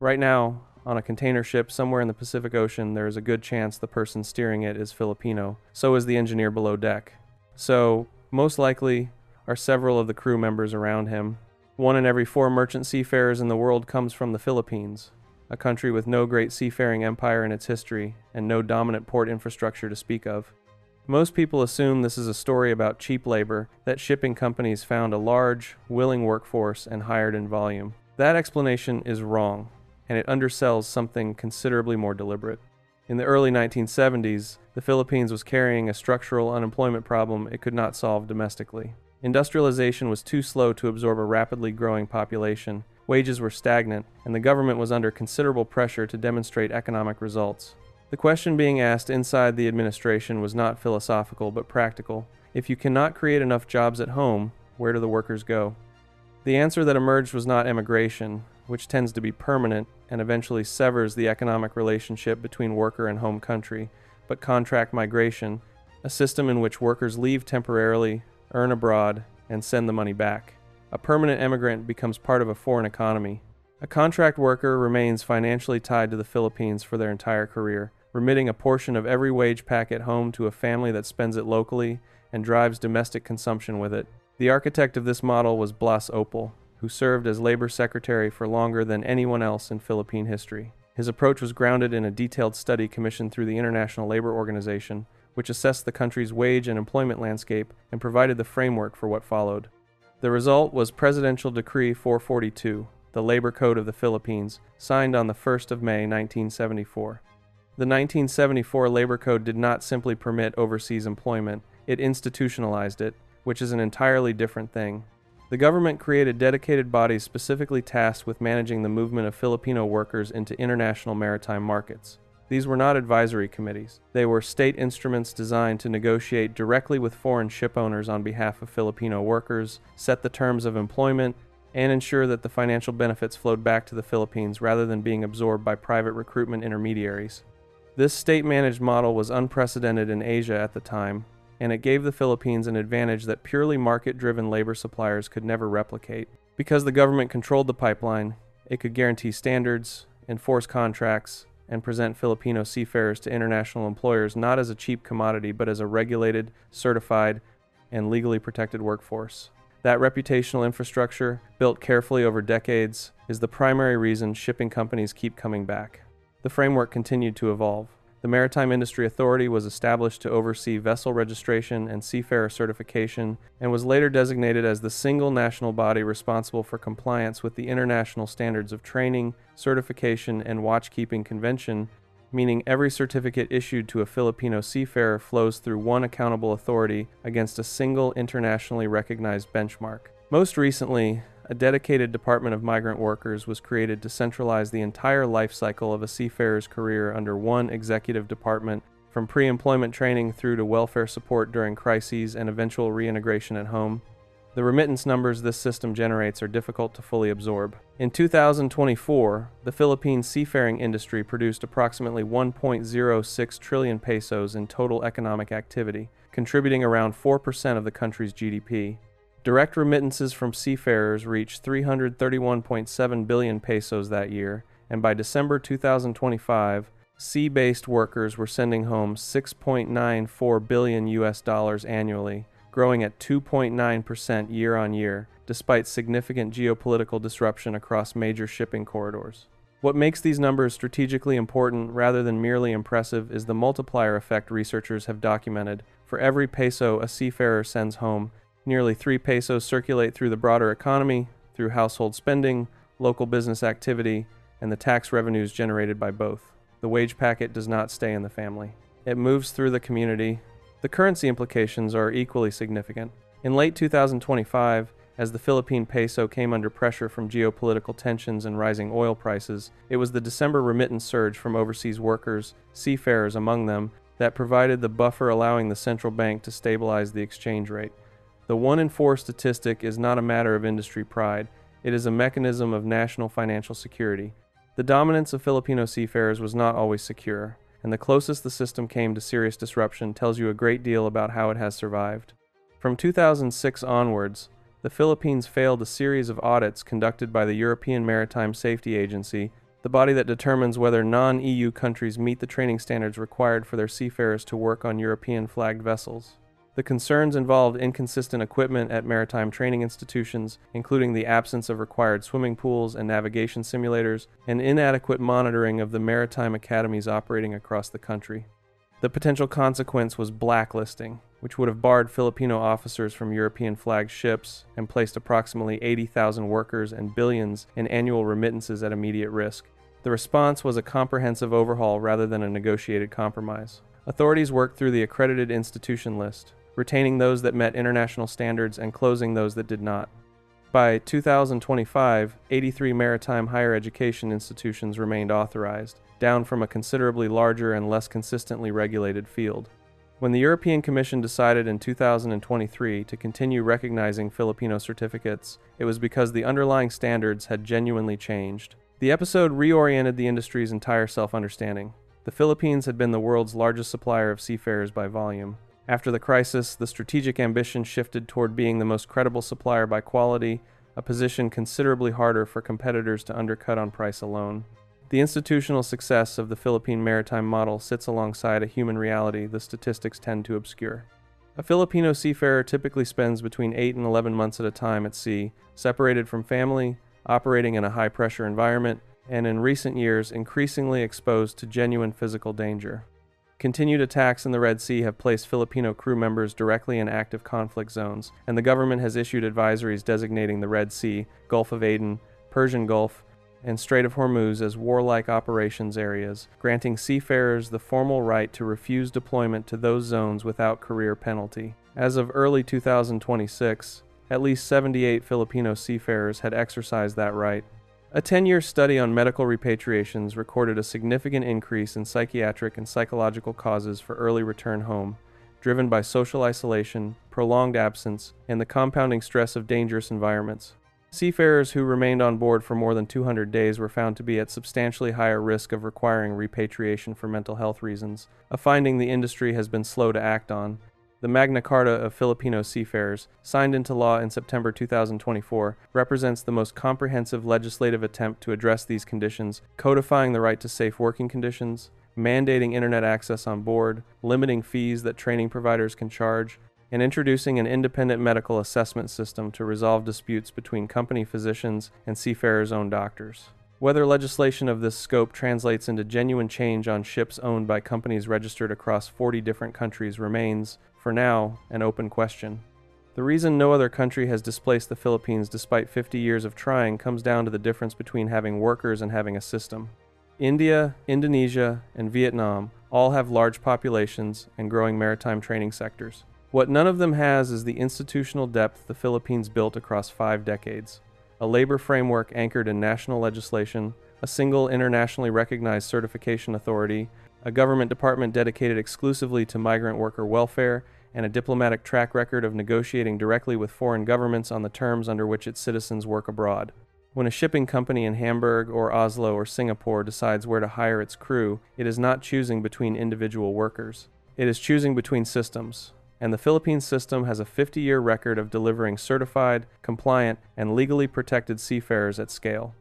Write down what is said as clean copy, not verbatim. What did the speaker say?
Right now, on a container ship somewhere in the Pacific Ocean, there is a good chance the person steering it is Filipino. So is the engineer below deck. So, most likely, are several of the crew members around him. 1 in every 4 merchant seafarers in the world comes from the Philippines, a country with no great seafaring empire in its history and no dominant port infrastructure to speak of. Most people assume this is a story about cheap labor, that shipping companies found a large, willing workforce and hired in volume. That explanation is wrong, and it undersells something considerably more deliberate. In the early 1970s, the Philippines was carrying a structural unemployment problem it could not solve domestically. Industrialization was too slow to absorb a rapidly growing population, wages were stagnant, and the government was under considerable pressure to demonstrate economic results. The question being asked inside the administration was not philosophical but practical. If you cannot create enough jobs at home, where do the workers go? The answer that emerged was not emigration, which tends to be permanent and eventually severs the economic relationship between worker and home country, but contract migration, a system in which workers leave temporarily, earn abroad, and send the money back. A permanent emigrant becomes part of a foreign economy. A contract worker remains financially tied to the Philippines for their entire career, remitting a portion of every wage packet home to a family that spends it locally and drives domestic consumption with it. The architect of this model was Blas Opal, who served as labor secretary for longer than anyone else in Philippine history. His approach was grounded in a detailed study commissioned through the International Labor Organization, which assessed the country's wage and employment landscape and provided the framework for what followed. The result was Presidential Decree 442, the Labor Code of the Philippines, signed on the 1st of May 1974. The 1974 Labor Code did not simply permit overseas employment, it institutionalized it, which is an entirely different thing. The government created dedicated bodies specifically tasked with managing the movement of Filipino workers into international maritime markets. These were not advisory committees. They were state instruments designed to negotiate directly with foreign ship owners on behalf of Filipino workers, set the terms of employment, and ensure that the financial benefits flowed back to the Philippines rather than being absorbed by private recruitment intermediaries. This state-managed model was unprecedented in Asia at the time, and it gave the Philippines an advantage that purely market-driven labor suppliers could never replicate. Because the government controlled the pipeline, it could guarantee standards, enforce contracts, and present Filipino seafarers to international employers not as a cheap commodity but as a regulated, certified, and legally protected workforce. That reputational infrastructure, built carefully over decades, is the primary reason shipping companies keep coming back. The framework continued to evolve. The Maritime Industry Authority was established to oversee vessel registration and seafarer certification and was later designated as the single national body responsible for compliance with the international standards of training, certification, and watchkeeping convention, meaning every certificate issued to a Filipino seafarer flows through one accountable authority against a single internationally recognized benchmark. Most recently, a dedicated Department of Migrant Workers was created to centralize the entire life cycle of a seafarer's career under one executive department, from pre-employment training through to welfare support during crises and eventual reintegration at home. The remittance numbers this system generates are difficult to fully absorb. In 2024, the Philippine seafaring industry produced approximately 1.06 trillion pesos in total economic activity, contributing around 4% of the country's GDP. Direct remittances from seafarers reached 331.7 billion pesos that year, and by December 2025, sea-based workers were sending home $6.94 billion annually, growing at 2.9% year-on-year, despite significant geopolitical disruption across major shipping corridors. What makes these numbers strategically important rather than merely impressive is the multiplier effect researchers have documented. For every peso a seafarer sends home, nearly 3 pesos circulate through the broader economy, through household spending, local business activity, and the tax revenues generated by both. The wage packet does not stay in the family. It moves through the community. The currency implications are equally significant. In late 2025, as the Philippine peso came under pressure from geopolitical tensions and rising oil prices, it was the December remittance surge from overseas workers, seafarers among them, that provided the buffer allowing the central bank to stabilize the exchange rate. The 1 in 4 statistic is not a matter of industry pride, it is a mechanism of national financial security. The dominance of Filipino seafarers was not always secure, and the closest the system came to serious disruption tells you a great deal about how it has survived. From 2006 onwards, the Philippines failed a series of audits conducted by the European Maritime Safety Agency, the body that determines whether non-EU countries meet the training standards required for their seafarers to work on European-flagged vessels. The concerns involved inconsistent equipment at maritime training institutions, including the absence of required swimming pools and navigation simulators, and inadequate monitoring of the maritime academies operating across the country. The potential consequence was blacklisting, which would have barred Filipino officers from European-flagged ships and placed approximately 80,000 workers and billions in annual remittances at immediate risk. The response was a comprehensive overhaul rather than a negotiated compromise. Authorities worked through the accredited institution list, retaining those that met international standards and closing those that did not. By 2025, 83 maritime higher education institutions remained authorized, down from a considerably larger and less consistently regulated field. When the European Commission decided in 2023 to continue recognizing Filipino certificates, it was because the underlying standards had genuinely changed. The episode reoriented the industry's entire self-understanding. The Philippines had been the world's largest supplier of seafarers by volume. After the crisis, the strategic ambition shifted toward being the most credible supplier by quality, a position considerably harder for competitors to undercut on price alone. The institutional success of the Philippine maritime model sits alongside a human reality the statistics tend to obscure. A Filipino seafarer typically spends between 8 and 11 months at a time at sea, separated from family, operating in a high-pressure environment, and in recent years increasingly exposed to genuine physical danger. Continued attacks in the Red Sea have placed Filipino crew members directly in active conflict zones, and the government has issued advisories designating the Red Sea, Gulf of Aden, Persian Gulf, and Strait of Hormuz as warlike operations areas, granting seafarers the formal right to refuse deployment to those zones without career penalty. As of early 2026, at least 78 Filipino seafarers had exercised that right. A 10-year study on medical repatriations recorded a significant increase in psychiatric and psychological causes for early return home, driven by social isolation, prolonged absence, and the compounding stress of dangerous environments. Seafarers who remained on board for more than 200 days were found to be at substantially higher risk of requiring repatriation for mental health reasons, a finding the industry has been slow to act on. The Magna Carta of Filipino Seafarers, signed into law in September 2024, represents the most comprehensive legislative attempt to address these conditions, codifying the right to safe working conditions, mandating internet access on board, limiting fees that training providers can charge, and introducing an independent medical assessment system to resolve disputes between company physicians and seafarers' own doctors. Whether legislation of this scope translates into genuine change on ships owned by companies registered across 40 different countries remains, for now, an open question. The reason no other country has displaced the Philippines despite 50 years of trying comes down to the difference between having workers and having a system. India, Indonesia, and Vietnam all have large populations and growing maritime training sectors. What none of them has is the institutional depth the Philippines built across 5 decades. A labor framework anchored in national legislation, a single internationally recognized certification authority, a government department dedicated exclusively to migrant worker welfare, and a diplomatic track record of negotiating directly with foreign governments on the terms under which its citizens work abroad. When a shipping company in Hamburg or Oslo or Singapore decides where to hire its crew, it is not choosing between individual workers. It is choosing between systems. And the Philippine system has a 50-year record of delivering certified, compliant, and legally protected seafarers at scale.